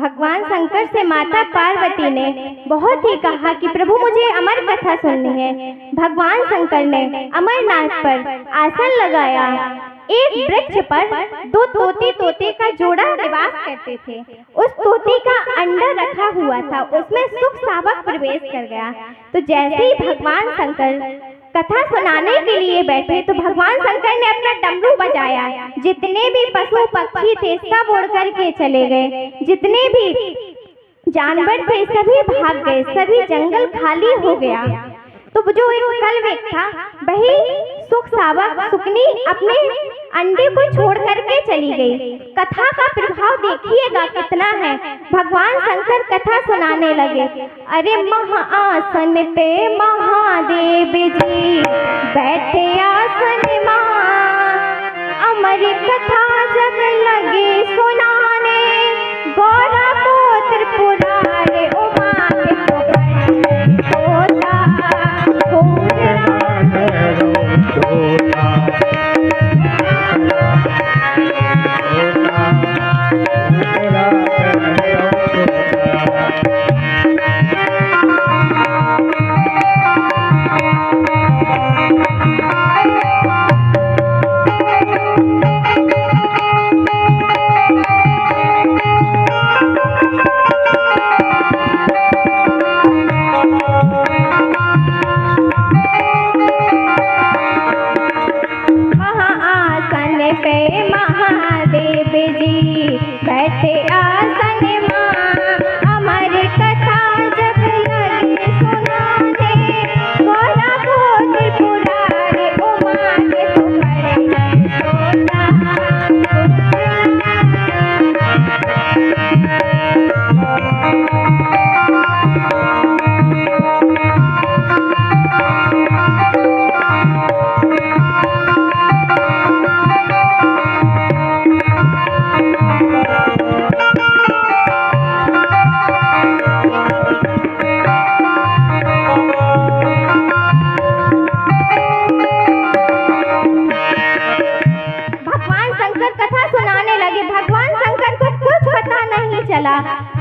भगवान शंकर से माता पार्वती ने बहुत ही कहा कि प्रभु मुझे अमर कथा सुननी है। भगवान शंकर ने अमरनाथ पर आसन लगाया। एक वृक्ष पर दो तोते का जोड़ा निवास करते थे। उस तोते का अंडा रखा हुआ था, उसमें सुख शावक प्रवेश कर गया। तो जैसे ही भगवान शंकर कथा सुनाने के लिए बैठे तो भगवान शंकर ने अपना डमरू बजाया। जितने भी पशु पक्षी थे सब उड़ करके चले गए, जितने भी जानवर थे सभी भाग गए, सभी जंगल खाली हो गया। तो जो एक कलवेक था वही सुख शावक सुकनी अपने अंडे को छोड़ करके चली गई। कथा का प्रभाव देखिएगा कितना है। भगवान शंकर कथा सुनाने लगे। अरे महाआसन पे महादेव जी बैठे आसन मां, अमर कथा जब लगे सुनाने, गौरा पुत्र पुरारे उमा के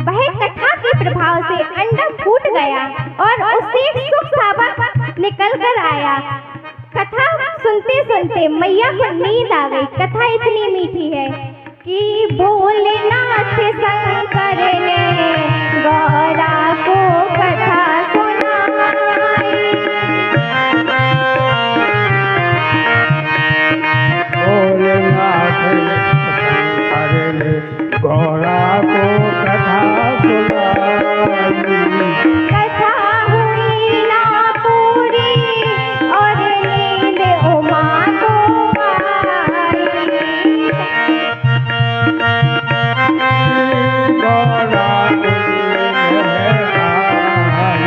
वह कथा के प्रभाव से अंडा फूट गया और उससे सुख शावक निकल कर आया। कथा सुनते सुनते मैया को नींद आ गई। कथा इतनी मीठी है कि भोलेनाथ शंकर ने गौरा को कथा सुनाई। भोलेनाथ शंकर ने गौरा को कथा सुनाई। कथा हुई ना पूरी और नींद उमा को आई। गौरा को नींद आई।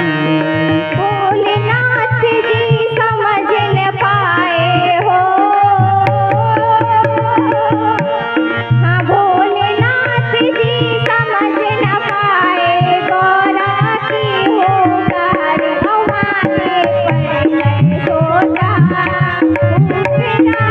भोलेनाथ जी समझ न पाए हो, हाँ भोलेनाथ जी समझ न पाए, गौरा की होकर उमा के पड़ गए सोता, पूछना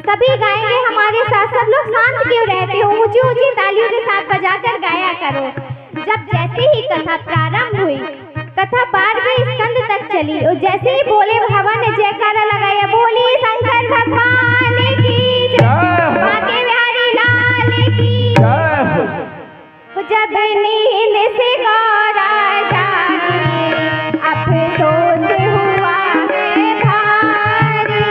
सभी गाएंगे हमारे साथ। सब लोग शांत क्यों रहते हो? ऊंची ऊंची तालियों के साथ बजाकर गाया करो। जब जैसे ही कथा प्रारंभ हुई, कथा 12वें स्कंद तक चली और जैसे ही भोले बाबा ने जयकारा लगाया, बोली शंकर भगवान की जय, बांके बिहारी लाल की जय। जब नींद से गौरा जागी, अफसोस हुआ है भारी।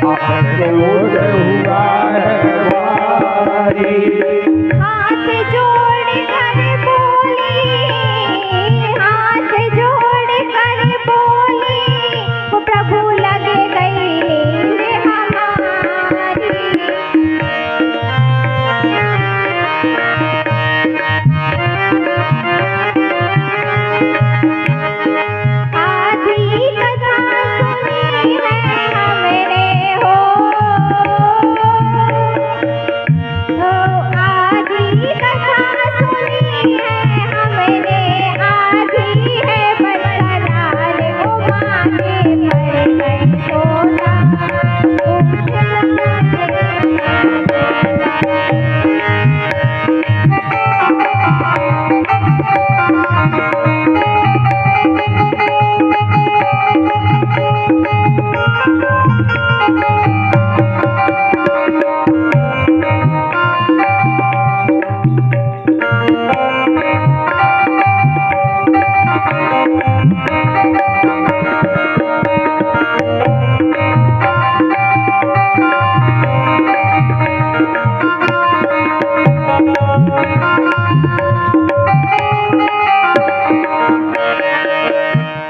अफसोस हुआ है भारी। हाथ जोड़ कर बोली, हाथ जोड़ कर बोली, वो प्रभु लग गई नींद हमारी। आधी कथा सुनी है हमने हो, आधी कथा सुनी है हमने, आधी है बरकरार, ओ माँ के पर गई सोना,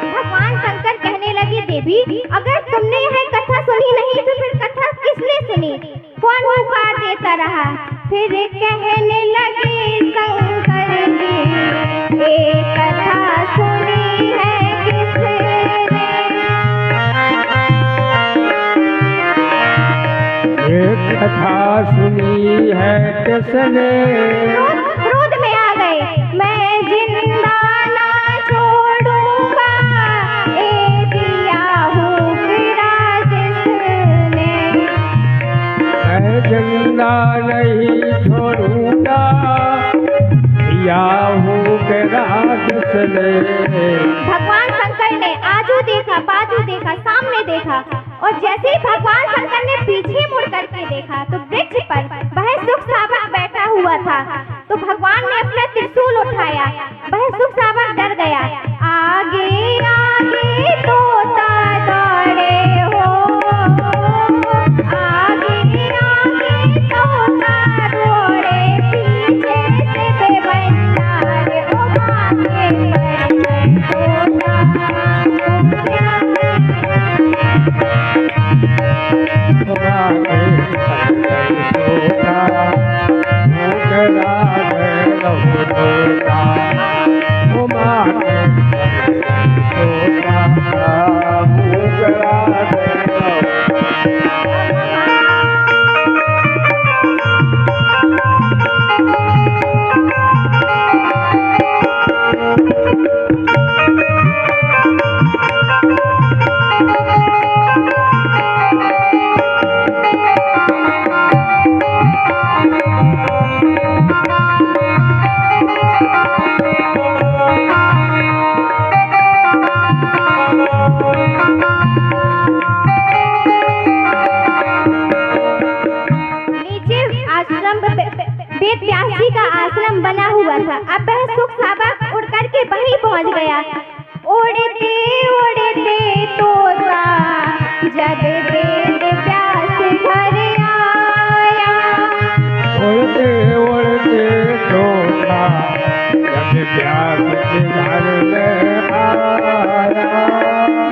भगवान शंकर कहने लगे, देवी अगर तुमने यह कथा सुनी नहीं तो फिर कथा किसने सुनी? कौन पुकार देता रहा? फिर कहने लगे शंकर जी, ये कथा सुनी है किसने? एक कथा सुनी है किसने? क्रोध में आ गए, मैं जिंदा ना छोड़ूंगा, ए दिया हूँ गिरा जिसने। मैं जिंदा नहीं छोड़ूंगा, या हूँ के किसने? भगवान शंकर ने आजू देखा, बाजू देखा, सामने देखा, और जैसे ही भगवान शंकर ने पीछे मुड़ करके देखा तो वृक्ष पर वह सुख सावक बैठा हुआ था। तो भगवान ने अपना त्रिशूल उठाया, वह सुख सावक डर गया। आगे आगे तोता दौड़े हो, आगे आगे तोता दौड़े, पीछे से बेबंदार, ओ मांगे तोता। वेद व्यास जी का आश्रम बना हुआ था। अब वह सुख सावक उड़ करके वहीं पहुंच गया। उड़ते उड़ते तोता जब वेद व्यास घर आया, उड़ते उड़ते तोता जब व्यास के घर में आया।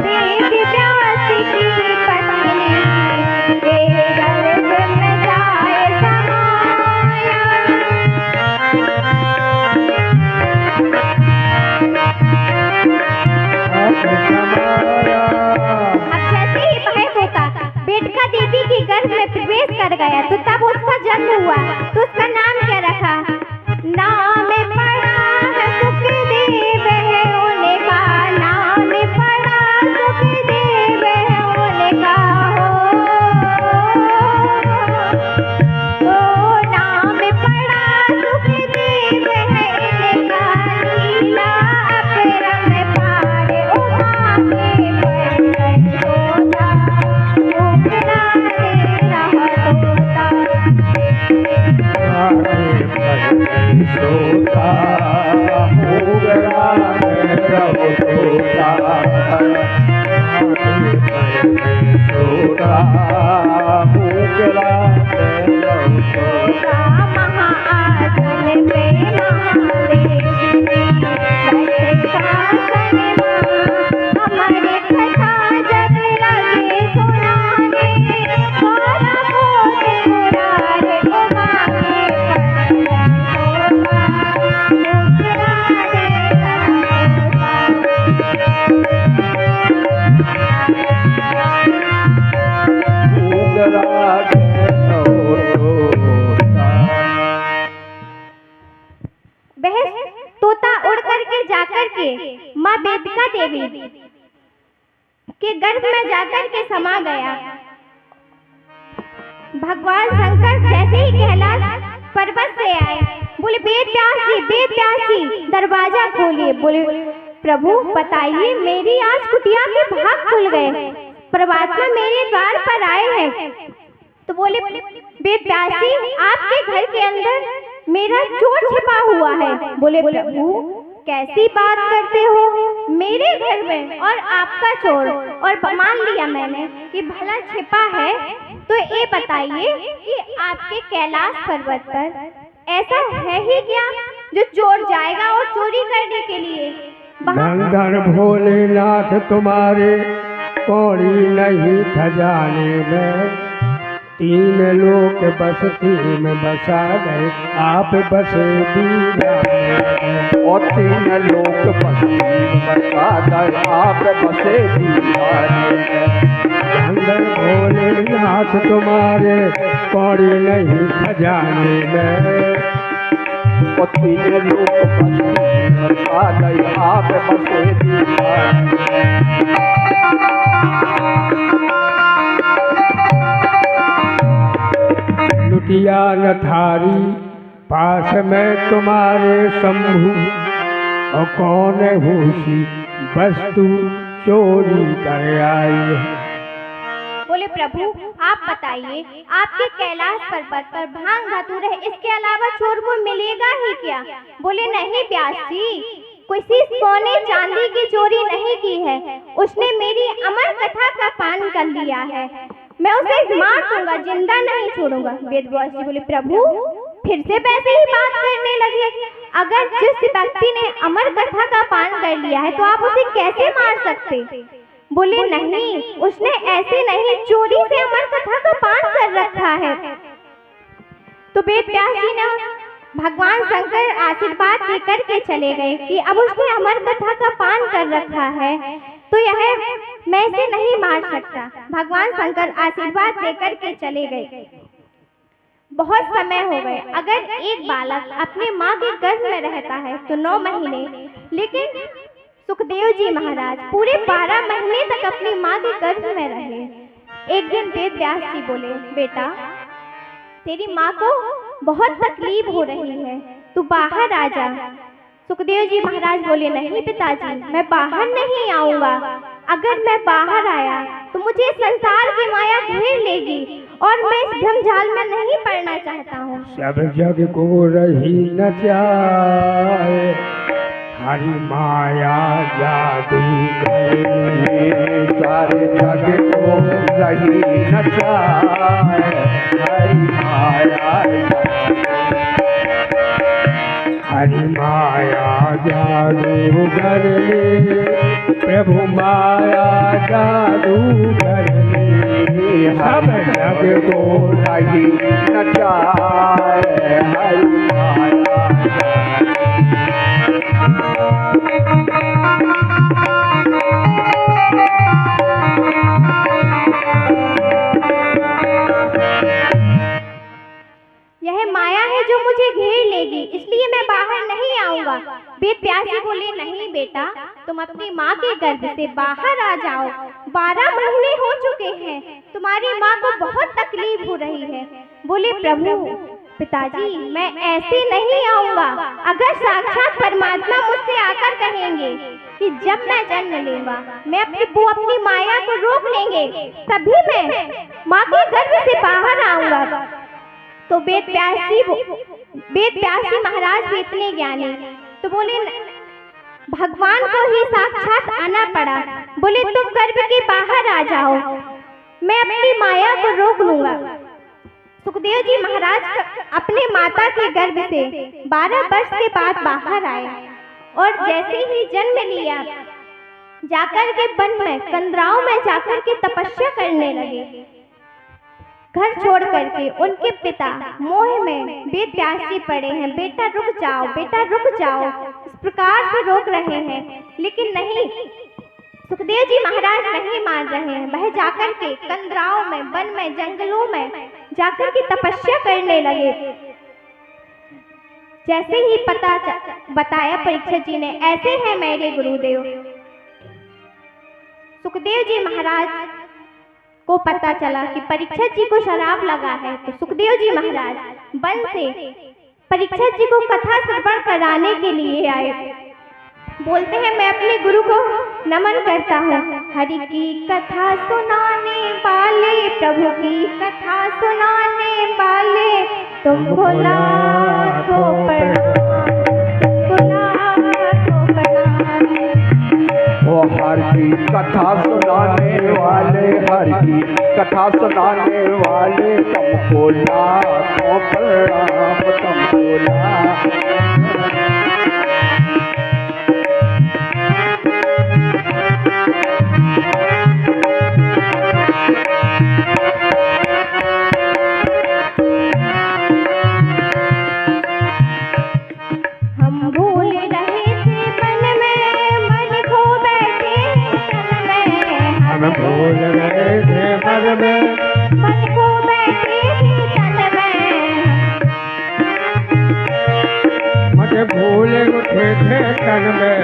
वेद व्यास की पत्नी के गर्भ में जाए समाया। अब जैसे ही वह तोता बेटका देवी के गर्भ में प्रवेश कर गया तो तब उसका जन्म हुआ। तो उसका नाम क्या रखा? नाम पड़ा है सुखदेव है उनका, नाम पड़ा सुखदेव है उनका हो, नाम पड़ा सुखदेव है इनका, लीला अपरम पार उमा के पर तोता उगरा तेरा तोता। सोता उगरा तोता, सोता उगरा तोता। देवी के गर्भ में जाकर के समा गया। भगवान शंकर जैसे ही कैलाश पर्वत से आए, बोले वेद व्यास जी दरवाजा खोलिए। बोले प्रभु बताइए, मेरी आज कुटिया के भाग खुल गए, परमात्मा मेरे द्वार पर आए हैं। तो बोले वेद व्यास जी, आपके घर के अंदर मेरा चोर छिपा हुआ है। बोले प्रभु कैसी बात करते हो, मेरे घर में और आपका चोर, और मान लिया मैंने कि भला छिपा है, तो ये बताइए कि आपके कैलाश पर्वत पर ऐसा है ही क्या जो चोर जाएगा और चोरी करने के लिए? धन धन भोलेनाथ तुम्हारे कौड़ी नहीं खजाने में, तीन लोक बसती में बसा गए, आप बसे दीवाने में। और तीन लोक बसती में बसा गए, आप बसे दीवाने में। धन धन भोलेनाथ तुम्हारे कौड़ी नहीं खजाने में, और तीन लोक बसती में बसा गए, आप बसे दीवाने में। लुटिया न थारी पास में तुम्हारे शंभु, और कौन होशी वस्तु चोरी कर आई है। बोले प्रभु आप बताइए, आपके कैलाश पर्वत पर भांग धतूर है, इसके अलावा चोर को मिलेगा ही क्या? बोले नहीं व्यास जी, किसी सोने चांदी की चोरी नहीं की है, उसने मेरी अमर कथा का पान कर लिया है, मैं उसे मार दूंगा, जिंदा नहीं छोड़ूंगा। वेद व्यास जी बोले प्रभु फिर से वैसे ही बात करने लगे, अगर जिस व्यक्ति ने अमर कथा का पान कर लिया है तो आप उसे कैसे मार सकते? बोले नहीं, उसने ऐसे नहीं, चोरी से अमर कथा का पान कर रखा है। तो वेद व्यास जी ने भगवान शंकर आशीर्वाद देकर के चले गए कि अब उसने अमर कथा का पान कर रखा है, तो यह मैं इसे नहीं मार सकता। भगवान शंकर आशीर्वाद देकर के चले गए। बहुत समय हो गए। अगर एक बालक अपने माँ के गर्भ में रहता है तो 9 महीने, लेकिन सुखदेव जी महाराज पूरे 12 महीने तक अपनी माँ के गर्भ में रहे। एक दिन वेद व्यास जी बोले बेटा तेरी माँ को बहुत तकलीफ हो रही है, तू बाहर आ जा। सुखदेव जी महाराज बोले नहीं पिताजी, मैं बाहर नहीं आऊंगा, अगर मैं बाहर आया तो मुझे संसार की माया घेर लेगी और मैं इस भ्रमजाल में नहीं पड़ना चाहता हूँ। सब जग को रही न जाए, हरि माया जादू सारे जग को रही न जाए, हरि माया हरि माया जादूगर ले, प्रभु माया जादूगर ले, सब जग को रही न जाए, हरि माया यह माया है जो मुझे घेर लेगी, इसलिए मैं बाहर नहीं आऊंगा। वेद व्यास जी बोले नहीं बेटा, तुम अपनी माँ के गर्भ से बाहर आ जाओ, 12 महीने हो चुके हैं, तुम्हारी माँ को बहुत तकलीफ हो रही है। बोले प्रभु पिताजी मैं ऐसे नहीं आऊंगा, अगर साक्षात परमात्मा मुझसे आकर कहेंगे कि जब मैं जन्म लूंगा मैं अपनी माया को रोक लेंगे, तभी मैं माँ के गर्भ से बाहर आऊंगा। तो वेद व्यास जी महाराज भी इतने ज्ञानी, तो बोले भगवान को ही साक्षात आना पड़ा। बोले तुम गर्भ के बाहर आ जाओ, मैं अपनी माया को रोक लूंगा। सुखदेव जी महाराज अपने माता के गर्भ से 12 वर्ष के बाद बाहर आए और जैसे ही जन्म लिया जाकर के वन में कंदराओं में जाकर के तपस्या करने लगे। घर छोड़ करके उनके पिता मोह में वेद व्यास जी पड़े हैं, बेटा रुक जाओ, बेटा रुक जाओ, इस प्रकार से रोक रहे हैं, लेकिन नहीं, सुखदेव जी महाराज नहीं मान रहे हैं। वह जाकर के कंदराओं में, वन में, जंगलों में जाकर के तपस्या करने लगे। जैसे ही बताया परीक्षित जी ने, ऐसे है मेरे गुरुदेव, सुखदेव जी महाराज को पता चला कि परीक्षित जी को शराब लगा है, तो सुखदेव जी महाराज वन से परीक्षित जी को कथा श्रवण कराने के लिए आए। बोलते हैं, मैं अपने गुरु को नमन करता हूँ। हरि की कथा सुनाने वाले, प्रभु की कथा सुनाने वाले, तुमको लाखों प्रणाम, तुमको लाखों प्रणाम। ओ हर की कथा सुनाने वाले, हर की कथा सुनाने वाले, तुमको लाखों प्रणाम, तुमको लाखों भूले उठे थे तन में।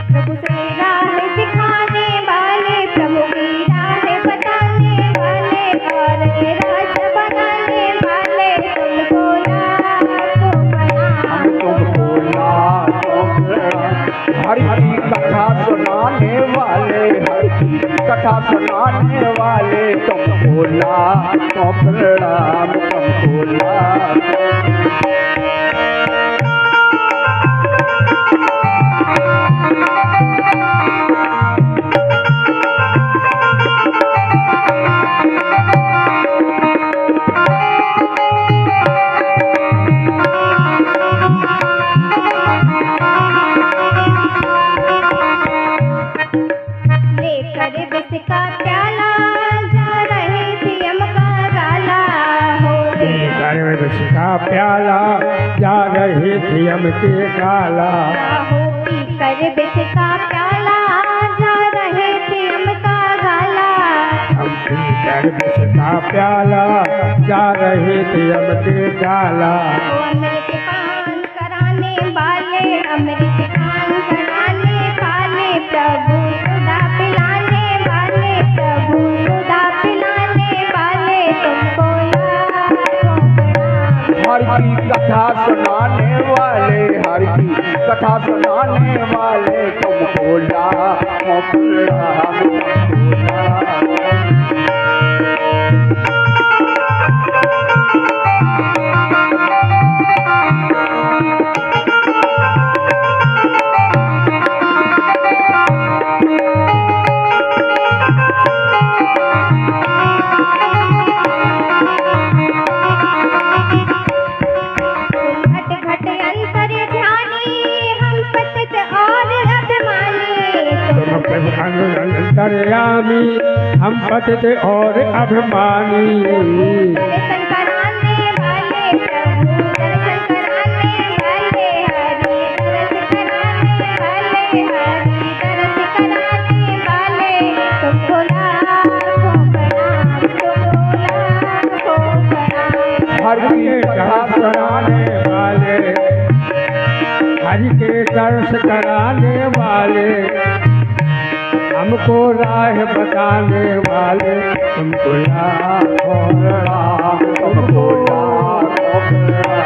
प्रभु से राह दिखाने वाले, प्रभु की राह बताने वाले, और राज बनाने वाले, तुमको लाखों प्रणाम, तुमको लाखों प्रणाम। हर की कथा सुनाने वाले, हर की कथा सुनाने वाले, तुमको लाखों प्रणाम, तुमको लाखों प्याला जा रही थी हम के काला, पी कर बिस का प्याला जा रहे थे हम का गाला। हम पी कर बिस का प्याला जा रहे थे हम के गाला। अमृत पान कराने वाले, अमृत पान कराने वाले, प्रभु सुधा पिलाने वाले, प्रभु सुधा पिलाने वाले, तुमको हर की कथा सुनाने वाले, हर की कथा सुनाने वाले, तुमको लाखों प्रणाम, तुमको लाखों अंतर्यामी, हम पतित और अभिमानी। दर्शन कराने वाले, प्रभु दर्शन कराने वाले, हरि दर्श कराने वाले, हरि दर्श कराने वाले, तुमको लाखों प्रणाम, तुमको लाखों प्रणाम। हरि के कथा सुनाने वाले, हरि के दर्श कराने वाले, हमको राह बताने वाले, तुमको लाखों प्रणाम, तुमको लाखों प्रणाम।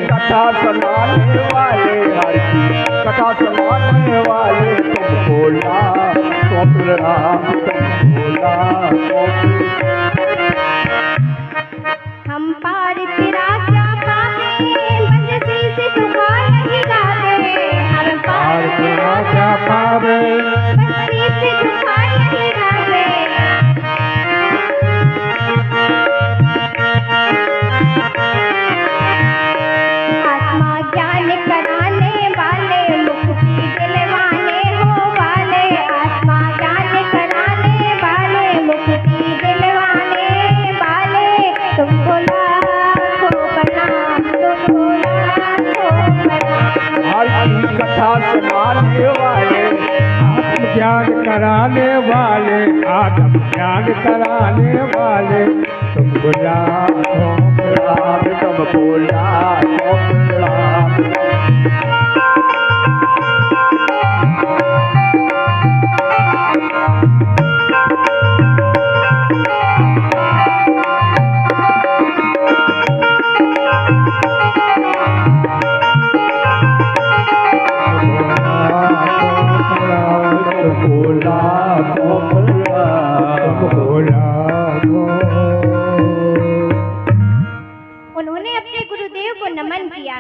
कथा सुनाने वाले, हर की कथा सुनाने वाले, तुमको लाखों प्रणाम, तुमको लाखों हम पार तेरा क्या पावे, बस शीश सुखा नहीं गावे। हम पार तेरा क्या पावे, बस शीश सुखा नहीं गावे। कराने वाले, आत्मज्ञान कराने वाले, आत्मज्ञान कराने वाले, तुमको लाखों राम तुमको लाखों प्रणाम। उन्होंने अपने गुरुदेव को नमन किया।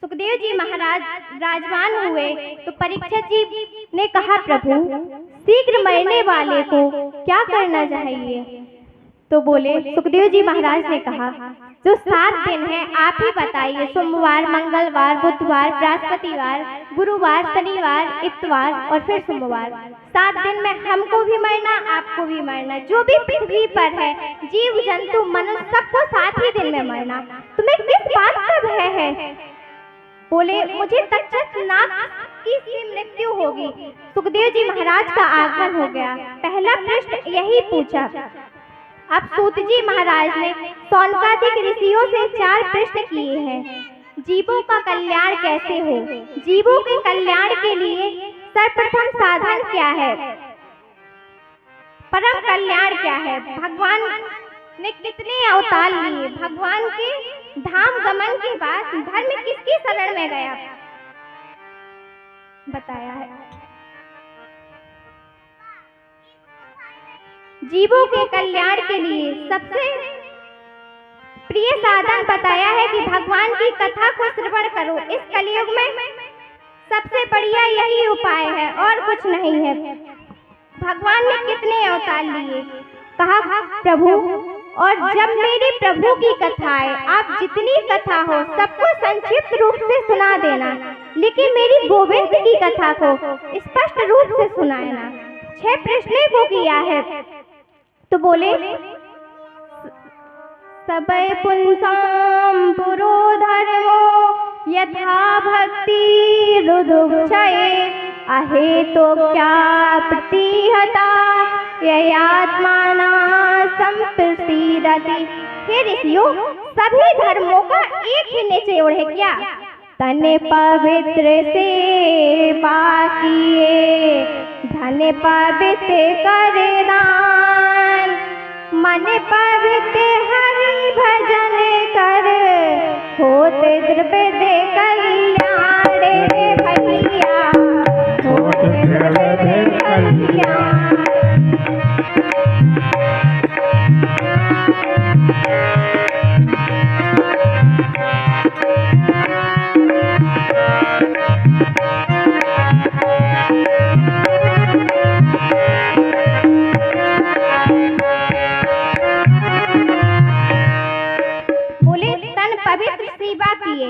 सुखदेव जी महाराज राजवान हुए तो परीक्षित जी ने कहा, प्रभु शीघ्र मरने वाले को क्या करना चाहिए? तो बोले, सुखदेव जी महाराज ने कहा, जो 7 दिन है आप ही बताइए, सोमवार, मंगलवार, बुधवार, बृहस्पतिवार, गुरुवार, शनिवार, इतवार और फिर सोमवार। 7 दिन में हमको भी मरना, आपको भी मरना, जो भी पृथ्वी पर है जीव जंतु मनुष्य सबको 7 ही दिन में मरना। तुम्हें किस बात का भय है? बोले, मुझे तक्षक नाग की सी मृत्यु होगी। सुखदेव जी महाराज का आगमन हो गया। पहला प्रश्न यही पूछा। अब सूत जी महाराज ने सौनकादिक ऋषियों से 4 प्रश्न किए हैं। जीवों का कल्याण कैसे हो? जीवों के कल्याण के लिए सर्वप्रथम साधन क्या है? परम कल्याण क्या है? भगवान ने कितने अवतार लिए? भगवान के धाम गमन के बाद धर्म किसकी शरण में गया? बताया है। जीवों के कल्याण के लिए सबसे प्रिय साधन बताया है कि भगवान की कथा को श्रवण करो। इस कलयुग में सबसे बढ़िया यही उपाय है और कुछ नहीं है। भगवान ने कितने अवतार लिए? कहा, प्रभु, और जब मेरे प्रभु की कथा है, आप जितनी कथा हो सबको संक्षिप्त रूप से सुना देना, लेकिन मेरी गोविंद की कथा को स्पष्ट रूप से सुनाना। 6 प्रश्नों को किया है। तो बोले, सबय पुंसाम पुरो धर्मो यथा भक्ति रुदुक्षये आहे तो क्या प्रतिहता ययात्माना संप्रसीदति। हे ऋषियों, सभी धर्मों का एक ही निचोड़ है क्या? तन पवित्र से बाकिए धन पवित्र कर दान, मन पवित्र हरि भजन कर होते द्रव्य कल्याण रे भैया, होते द्रव्य कल्याण। पवित्र सेवा किए,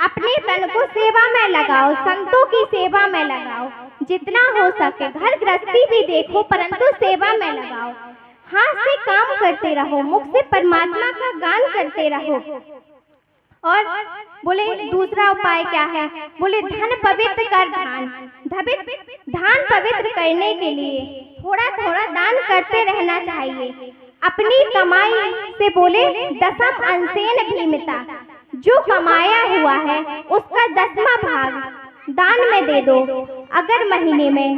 अपने तन को सेवा में लगाओ, संतों की सेवा में लगाओ, जितना हो सके। घर गृहस्थी भी देखो परंतु सेवा में लगाओ। हाथ से काम करते रहो, मुख से परमात्मा का गान करते रहो। और बोले दूसरा उपाय क्या है? बोले धन पवित्र कर दान। धान पवित्र करने के लिए थोड़ा थोड़ा दान करते रहना चाहिए। अपनी कमाई से बोले दसम अंशेन भीमिता, जो कमाया हुआ है उसका 10वां भाग दान में दे दो। अगर महीने में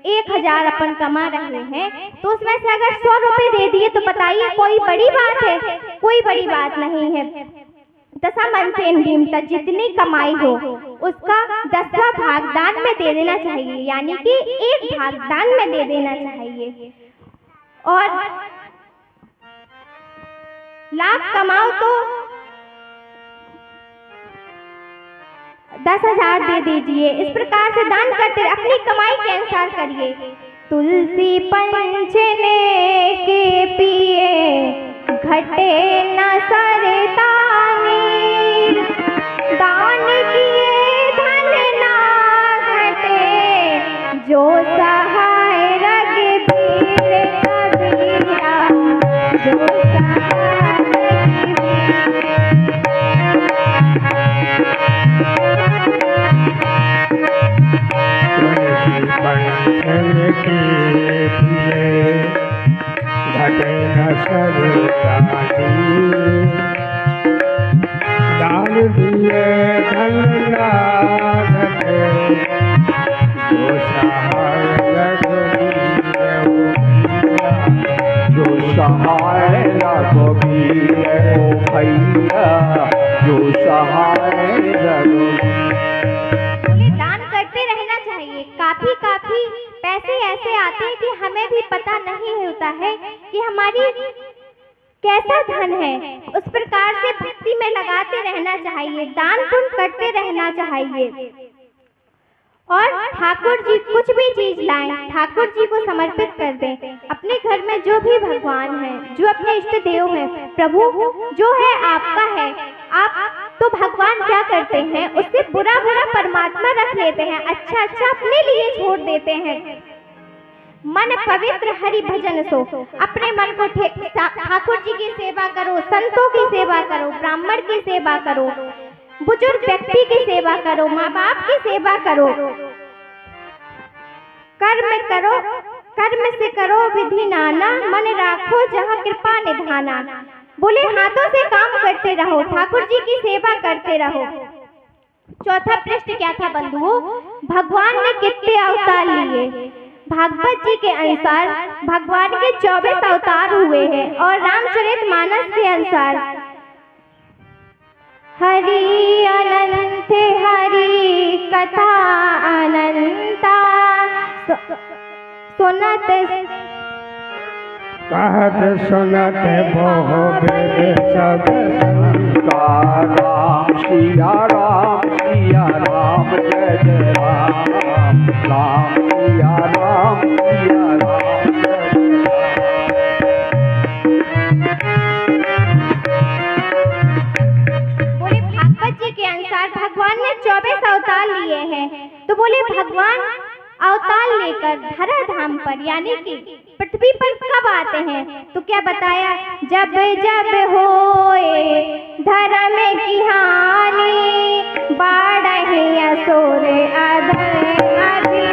1000 अपन कमा रहे हैं तो उसमें से अगर 100 रुपए दे दिए तो बताइए कोई बड़ी बात है? कोई बड़ी बात नहीं है। दसम अंशेन भीमिता, जितनी कमाई हो उसका 10वां भाग दान में दे देना चाहिए, यानी कि 1 भाग दान में दे देना चाहिए। और लाख कमाओ तो 10,000 दे दीजिए। इस प्रकार से दान करते अपनी कमाई के अनुसार करिए। तुलसी पंचने के पिए घटे न सरता नीर, दान किए धन ना घटे, जो सहाय रघुबीर कबीरा, जो सहाय रघुबीर। के पिए घटे न सरदानी डाल दिए गंगा घटे जो सहाय रघुवीर जो सहाय रघुवीर ओ भैया जो सहाय रघुवीर। बोले दान करते रहना चाहिए। काफी काफी पैसे ऐसे आते हैं कि हमें भी पता नहीं होता है कि हमारी कैसा धन है। उस प्रकार से भक्ति में लगाते रहना चाहिए, दान पुण्य करते रहना चाहिए। और ठाकुर जी कुछ भी चीज लाएं, ठाकुर जी को समर्पित कर दें। अपने घर में जो भी भगवान है, जो अपने इष्ट देव है, प्रभु जो है आपका है, आप तो भगवान क्या करते हैं, उससे बुरा बुरा परमात्मा रख लेते हैं, अच्छा अच्छा अपने लिए छोड़ देते हैं। मन पवित्र हरि भजन सो, अपने मन को ठाकुर जी की सेवा करो, संतों की सेवा करो, ब्राह्मण की सेवा करो, बुजुर्ग व्यक्ति की सेवा करो, माँ बाप की सेवा करो। कर्म करो, कर्म से करो विधि नाना, मन राखो जहाँ कृपा निधाना। बोले हाथों से काम करते रहो, ठाकुर जी की सेवा करते रहो। चौथा प्रश्न क्या था बंधुओं, भगवान ने कितने अवतार लिए। भागवत जी के अनुसार भगवान के 24 अवतार हुए हैं और रामचरितमानस के अनुसार हरि अनंत हरि कथा अनंता सुनत कहत सुनत बहु वेद सब का राम सिया राम सिया राम जय जय राम राम सिया राम सिया राम जय जय बोले भागवत जी के अनुसार भगवान ने 24 अवतार लिए हैं। तो बोले भगवान अवतार लेकर धरा धाम पर यानी कि पृथ्वी पर कब आते हैं, तो क्या बताया, जब जब होए धर्म की हानि बाढ़े असुर अधर अभिमानी।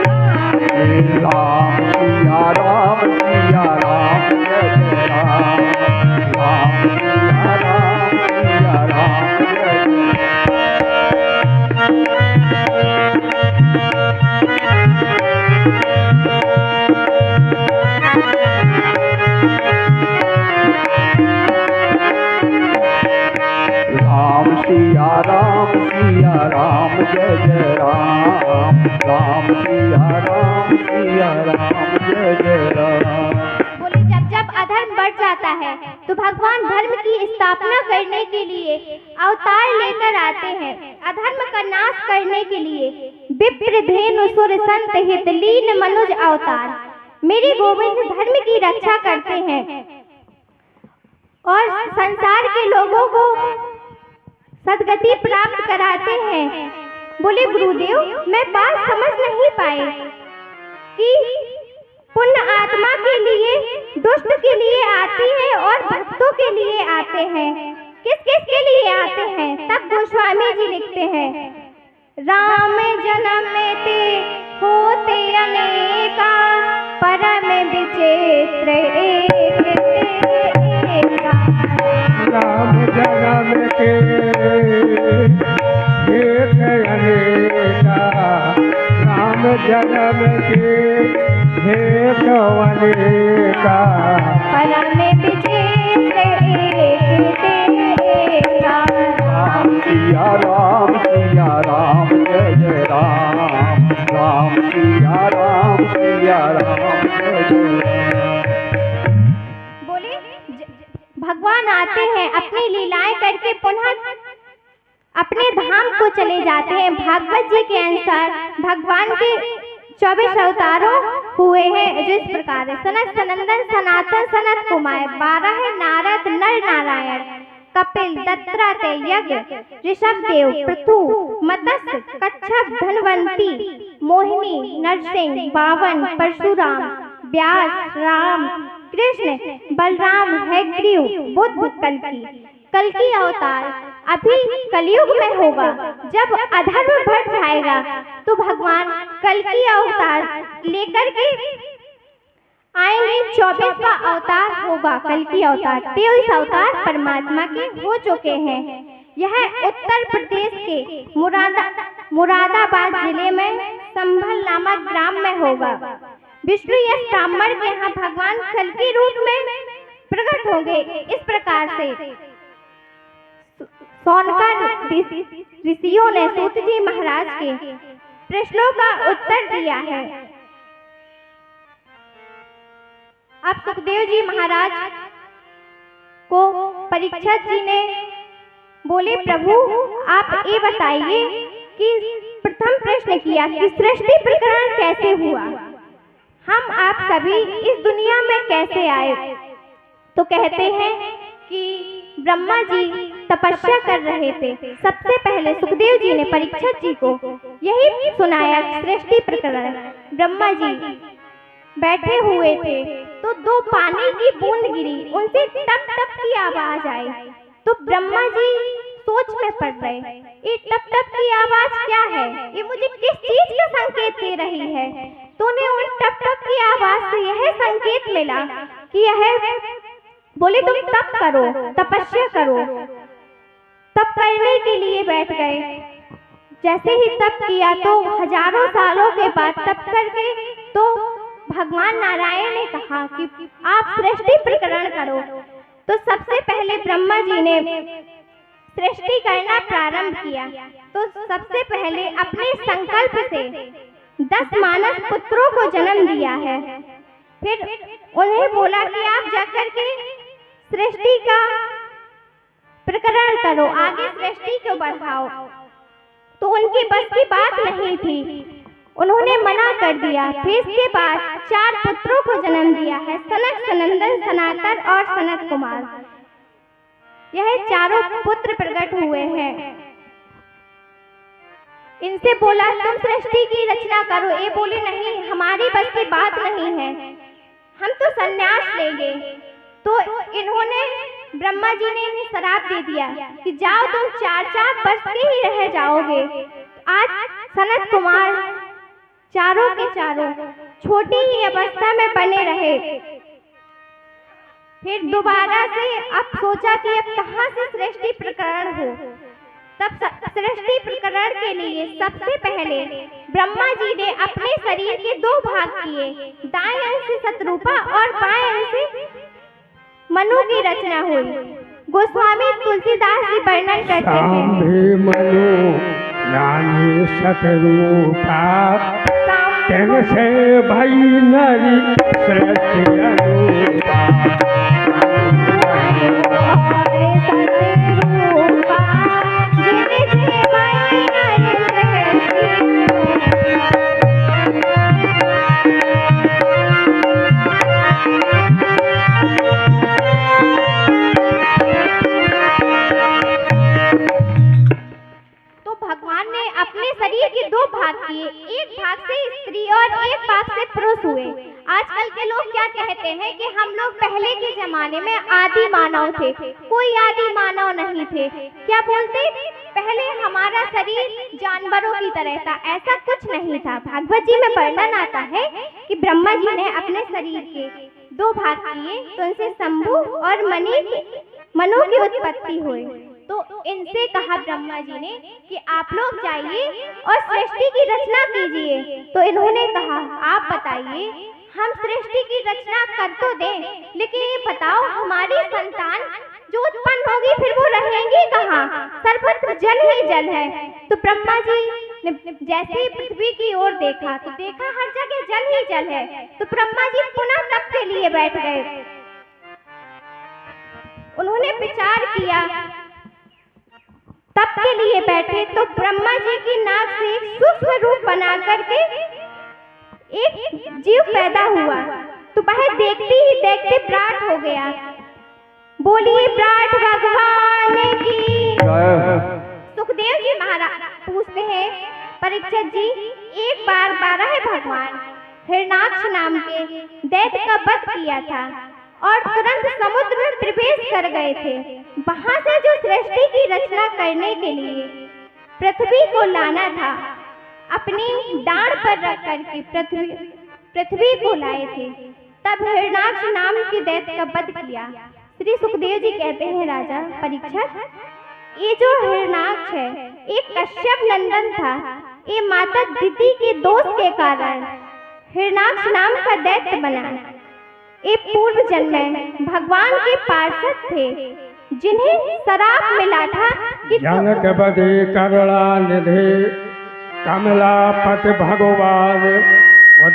राम सिया राम सिया राम जय जय राम राम सिया राम सिया राम जय राम सिया राम जय जय राम राम सिया राम जय जय राम। बोले जब जब अधर्म बढ़ जाता है तो भगवान धर्म की स्थापना करने के लिए अवतार लेकर आते हैं, अधर्म का नाश करने के लिए। विप्र धेनु सुर संत हित लीन मनुज अवतार, मेरे गोविंद धर्म की रक्षा करते हैं और संसार के लोगों को सदगति प्राप्त कराते हैं। बोले गुरुदेव मैं बात समझ नहीं पाए कि पुण्य आत्मा के लिए, दुष्ट के लिए आती है और भक्तों के लिए आते हैं, किस किस के लिए आते हैं। तब गोस्वामी जी लिखते हैं, राम जन्म ते होते अनेका, परम विचित्र एका। राम जन्म के हेत अनेका, राम जन्म के हेत अनेका, परम विचित्र एका। राम सिया राम जय जय राम राम सिया राम जय जय राम। बोले भगवान आते हैं, अपनी लीलाएं करके पुनः अपने धाम को चले जाते हैं। भागवत जी के अनुसार भगवान के 24 अवतारों हुए हैं जो इस प्रकार है, सनत सनंदन सनातन सनत कुमार, 12 है नारद नर नारायण, कपिल दत्तात्रेय यज्ञ ऋषभदेव पृथु मत्स्य कच्छप धनवंती मोहिनी नरसिंह 52 परशुराम व्यास राम कृष्ण बलराम हैग्रीव बुद्ध कल्कि अवतार अभी कलयुग में होगा। जब अधर्म बढ़ जाएगा तो भगवान कल की अवतार लेकर के आएंगे। 24वां अवतार होगा कल की अवतार। 23 अवतार परमात्मा के हो चुके हैं। यह उत्तर प्रदेश के मुरादाबाद जिले में संभल नामक ग्राम में होगा। विष्णु यश ब्राह्मण के यहाँ भगवान कल के रूप में प्रकट होंगे। इस प्रकार से सौनका ऋषियों ने सूत जी महाराज के प्रश्नों का उत्तर दिया है। अब सुखदेव जी महाराज को परीक्षित जी ने बोले, प्रभु आप ये बताइए कि प्रथम प्रश्न किया कि सृष्टि प्रकरण कैसे हुआ, हम आप सभी इस दुनिया में कैसे आए। तो कहते हैं कि ब्रह्मा जी तपस्या कर रहे थे। सबसे पहले सुखदेव जी ने परीक्षित जी को यही सुनाया सृष्टि प्रकरण। ब्रह्मा जी बैठे हुए थे तो 2 पानी की बूंद गिरी, उनसे टप टप की आवाज आई। तो ब्रह्मा जी सोच में पड़ रहे, ये टप टप की आवाज क्या है, ये मुझे किस चीज का संकेत दे रही है। तो उन्हें उन टप टप की आवाज से यह संकेत मिला कि यह बोले तुम तप करो, तपस्या करो। तप करने के लिए बैठ गए। जैसे ही तप किया तो हजारों सालों के बाद तप करके तो भगवान नारायण ने कहा कि आप सृष्टि प्रकरण करो। तो सबसे पहले ब्रह्मा जी ने सृष्टि करना प्रारंभ किया। तो सबसे पहले अपने संकल्प से 10 मानस पुत्रों को जन्म दिया है। फिर उन्हें बोला कि आप जाकर के सृष्टि का प्रकरण करो, आगे सृष्टि को बढ़ाओ। तो उनकी बस की बात नहीं थी, उन्होंने मना कर दिया। फिर इसके बाद 4 पुत्रों को जन्म दिया है, सनक, सनंदन, सनातन और सनत कुमार। यह चारों पुत्र प्रकट हुए हैं। इनसे बोला तुम सृष्टि की रचना करो, ये बोले नहीं हमारी बस की बात नहीं है, हम तो संन्यास लेंगे। तो इन्होंने ब्रह्मा जी ने इन्हें श्राप दे दिया कि जाओ तुम 4 वर्ष के ही रह जाओगे। आज सनत कुमार चारों के चारों छोटी ही अवस्था में बने रहे। फिर दोबारा से अब सोचा कि अब कहाँ से सृष्टि प्रकरण हो। तब सृष्टि प्रकरण के लिए सबसे पहले ब्रह्मा जी ने अपने शरीर के 2 भाग किए, दाएं अंश से शतरूपा और बाएं अंश से मनु की रचना हुई। गोस्वामी तुलसीदास जी वर्णन करते हैं, मनु नानी शतरूपा तेन से भई नरी सृष्टि अरूपा। भगवान ने अपने शरीर के 2 भाग किए, एक भाग से स्त्री और एक भाग से पुरुष हुए। आजकल के लोग क्या कहते हैं कि हम लोग पहले के जमाने में आदि मानव थे, कोई आदि मानव नहीं थे। क्या बोलते, पहले हमारा शरीर जानवरों की तरह था, ऐसा कुछ नहीं था। भागवत जी में वर्णन आता है कि ब्रह्मा जी ने अपने शरीर के 2 भाग किए तो उनसे शंभु और मनु की उत्पत्ति हुई। तो इनसे कहा ब्रह्मा जी ने कि आप लोग जाइए और सृष्टि की रचना कीजिए। तो इन्होंने कहा आप बताइए, हम सृष्टि की रचना कर तो दें, लेकिन ये बताओ हमारी संतान जो उत्पन्न होगी फिर वो रहेंगी कहाँ, सर्वत्र जल ही जल है। तो ब्रह्मा जी ने जैसे ही पृथ्वी की ओर देखा तो देखा हर जगह जल ही जल है। तो ब्रह्मा जी पुनः तप के लिए बैठ गए। उन्होंने विचार किया, तप के लिए बैठे तो ब्रह्मा जी की नाक से एक सूक्ष्म रूप बना करके एक जीव पैदा हुआ। तो वह देखते ही देखते विराट हो गया। बोलिए विराट भगवान की। सुखदेव जी महाराज पूछते हैं, परीक्षित जी, एक बार 12 भगवान हिरणाक्ष नाम के दैत्य का वध किया था और तुरंत समुद्र में प्रवेश कर गए थे। वहां से जो सृष्टि की रचना करने के लिए पृथ्वी को लाना था, अपनी डांड पर रख करके पृथ्वी को लाए थे। तब हिरणाक्ष नाम के दैत्य का वध किया। श्री सुखदेव जी कहते हैं, राजा परीक्षित, ये जो हिरणाक्ष है एक कश्यप नंदन था। ये माता दिति के दोष के कारण हिरणाक्ष नाम का दैत्य बना। ये पूर्व जन्म में भगवान के पार्षद थे, जिन्हें शराप मिला था कि जनकपति करुणानिधि कमलापति भगवान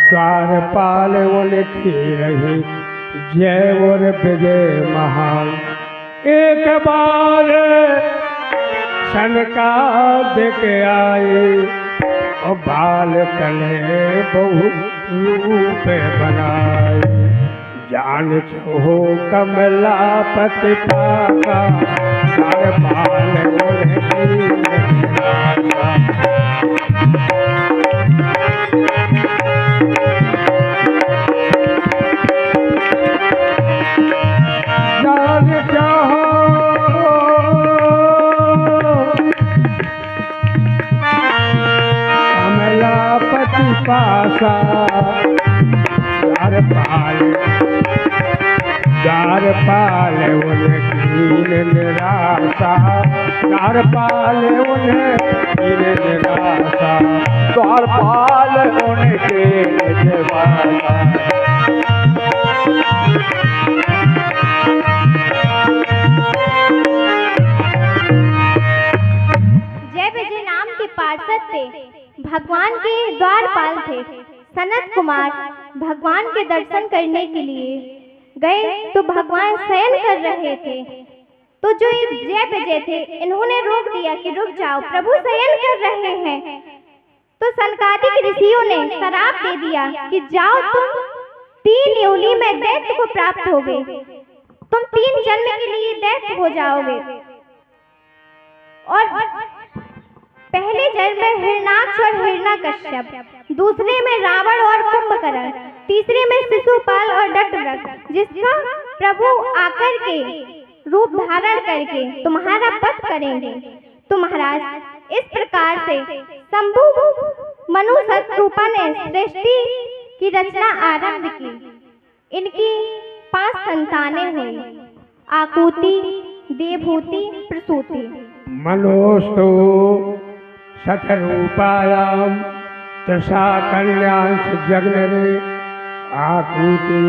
द्वारपाल लिखी रही जय और विजय महान। एक बार सनका देख आए और बाल तले बहु रूप बनाए। जान छो कमलापति पाका द्वारपाल पासा द्वारपाल उन्हें निराशा, द्वारपाल उन्हें निराशा, द्वारपाल उनके निवासा। जय विजय नाम के पार्षद थे, भगवान के द्वारपाल थे। सनत कुमार भगवान के दर्शन करने के लिए गए तो भगवान शयन कर रहे थे। तो जो जय विजय थे, इन्होंने रोक दिया कि रुक जाओ, प्रभु शयन कर रहे हैं। तो सनकादिक ऋषियों ने शराप दे दिया कि जाओ, तुम 3 योनि में दैत्य को प्राप्त होगे, तुम 3 जन्म के लिए दैत्य हो जाओगे। और पहले जन्म में हिरणाक्ष और हिरण्यकश्यप, दूसरे में रावण और कुंभकर्ण, तीसरे में शिशुपाल और दंतवक्र, जिसका प्रभु आकर के रूप धारण करके तुम्हारा वध करेंगे। तो महाराज, इस प्रकार से शंभु मनु शतरूपा ने सृष्टि की रचना आरंभ की। इनकी 5 संतानें हुई, आकुति, देवहूति, प्रसूति। मनोस्तु शतरूपायाम तृषा कल्याण जगनरे आकुति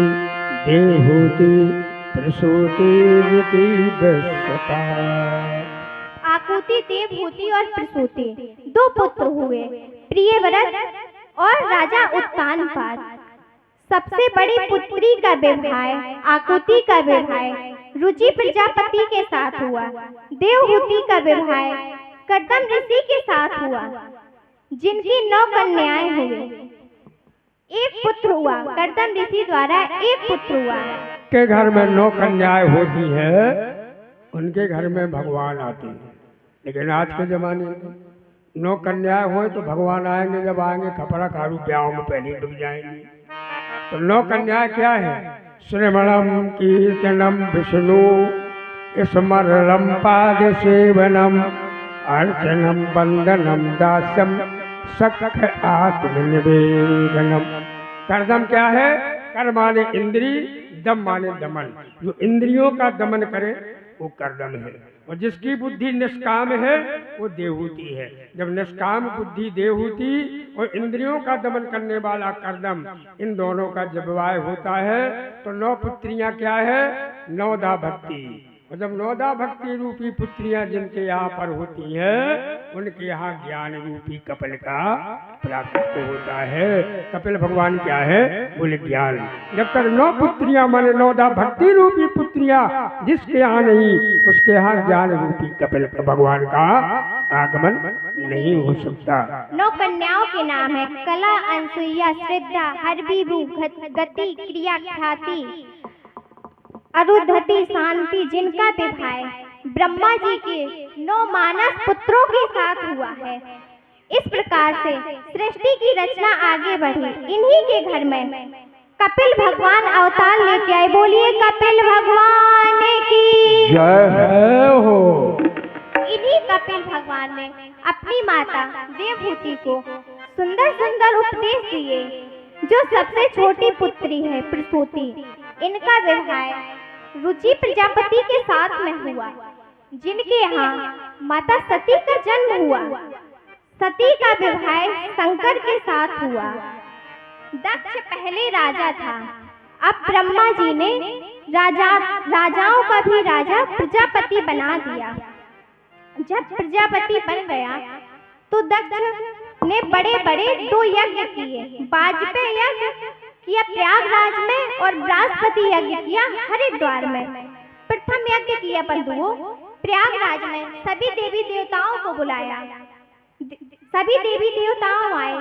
देवहूति प्रसूति रीति दशता। आकुति, देवहूति और प्रसूति 2 पुत्र हुए, प्रियव्रत और राजा उत्तानपाद। सबसे बड़ी पुत्री का विवाह आकुति का विवाह रुचि प्रजापति के साथ हुआ। देवहूति का विवाह कर्दम ऋषि के साथ हुआ, जिनकी 9 कन्याएं हुई। एक पुत्र हुआ, कर्दम ऋषि द्वारा एक पुत्र हुआ। के घर में 9 कन्याएं होती है, उनके घर में भगवान आते हैं। लेकिन आज के जमाने में 9 कन्याएं हो तो भगवान आएंगे, जब आएंगे खपरा खारू ब्याह में पहले डूब जाएंगे। तो 9 कन्याएं क्या है? श्रवणम कीर्तनम विष्णु स्मरणम पाद सेवनम अर्चनम वंदनम दासम सख आत्मनिवेदनम। कर्दम क्या है? कर माने इंद्री, दम माने दमन। जो इंद्रियों का दमन करे वो कर्दम है, और जिसकी बुद्धि निष्काम है वो देवहूति है। जब निष्काम बुद्धि देवहूति और इंद्रियों का दमन करने वाला कर्दम, इन दोनों का जब विवाह होता है तो 9 पुत्रियां क्या है? 9दा भक्ति। और जब 9दा भक्ति रूपी पुत्रियां जिनके यहाँ पर होती है, उनके यहाँ ज्ञान रूपी कपिल का प्राप्त होता है। कपिल भगवान क्या है? बोले ज्ञान। जब तक 9 पुत्रियां माने 9दा भक्ति रूपी पुत्रियां जिसके यहाँ नहीं, उसके यहाँ ज्ञान रूपी कपिल भगवान का आगमन नहीं हो सकता। 9 कन्याओं के नाम है कला, अनसुईया, श्रद्धा, हरबीबू, गति, क्रिया, ख्याति, अरुधति, शांति, जिनका विवाह ब्रह्मा जी के 9 मानस पुत्रों के साथ हुआ है। इस प्रकार से सृष्टि की रचना आगे बढ़ी। इन्हीं के घर में कपिल भगवान अवतार लेके आए। बोलिए कपिल भगवान की जय हो। इन्हीं कपिल भगवान ने अपनी माता देवहूति को सुंदर सुंदर उपदेश दिए। जो सबसे छोटी पुत्री है प्रसूति, इनका विवाह रुचि प्रजापति के साथ में हुआ, जिनके यहाँ माता सती का जन्म हुआ। सती का विवाह शंकर के साथ हुआ। दक्ष पहले राजा था। अब ब्रह्मा जी ने राजाओं का भी राजा प्रजापति बना दिया। जब प्रजापति बन गया तो दक्ष ने बड़े बड़े 2 यज्ञ किए। वाजपेयी यज्ञ किया प्रयागराज में और बृहस्पति यज्ञ किया हरिद्वार में। प्रथम यज्ञ किया बंधुओं प्रयागराज में। सभी देवी देवताओं को बुलाया। सभी देवी देवताओं आए।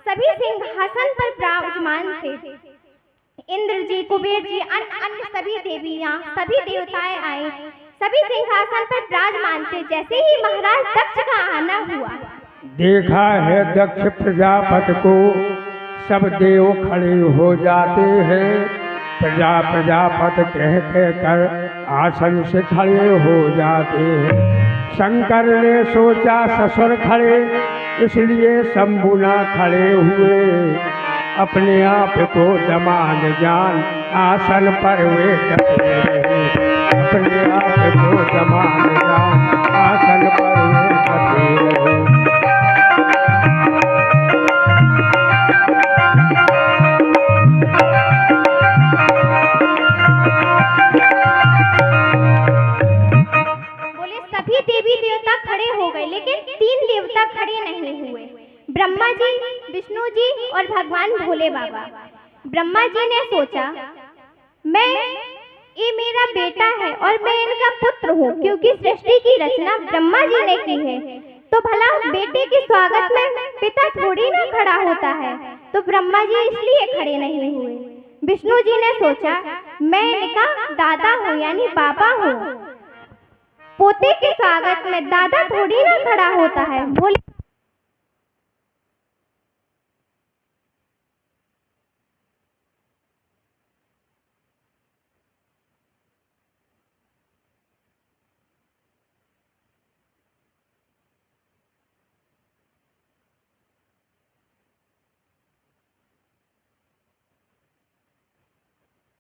सभी सिंहासन पर विराजमान थे। इंद्र जी, कुबेर जी, अन्य सभी देवियां, सभी देवताएं आए। सभी सिंहासन पर विराजमान थे। जैसे ही महाराज दक्ष का आना हुआ, देखा है दक्ष प्रजापति को सब देव खड़े हो जाते हैं। प्रजापति कह कर आसन से खड़े हो जाते हैं। शंकर ने सोचा ससुर खड़े, इसलिए शंभुना खड़े हुए। अपने आप को दमाद जान आसन पर वे डटे रहे। अपने आप को दमाद जान आसन पर वे डटे रहे। सभी देवी देवता खड़े हो गए, लेकिन 3 देवता खड़े नहीं हुए। ब्रह्मा जी, विष्णु जी और भगवान भोले बाबा। ब्रह्मा जी ने सोचा ये मेरा बेटा है और मैं इनका पुत्र हूँ, क्योंकि सृष्टि की रचना ब्रह्मा जी ने की है। तो भला बेटे के स्वागत में पिता थोड़ी ना खड़ा होता है। तो ब्रह्मा जी इसलिए खड़े नहीं हुए। विष्णु जी ने सोचा मैं इनका दादा हूँ, यानी बाबा हूँ। पोते के स्वागत में दादा थोड़ी ना खड़ा होता है। भोले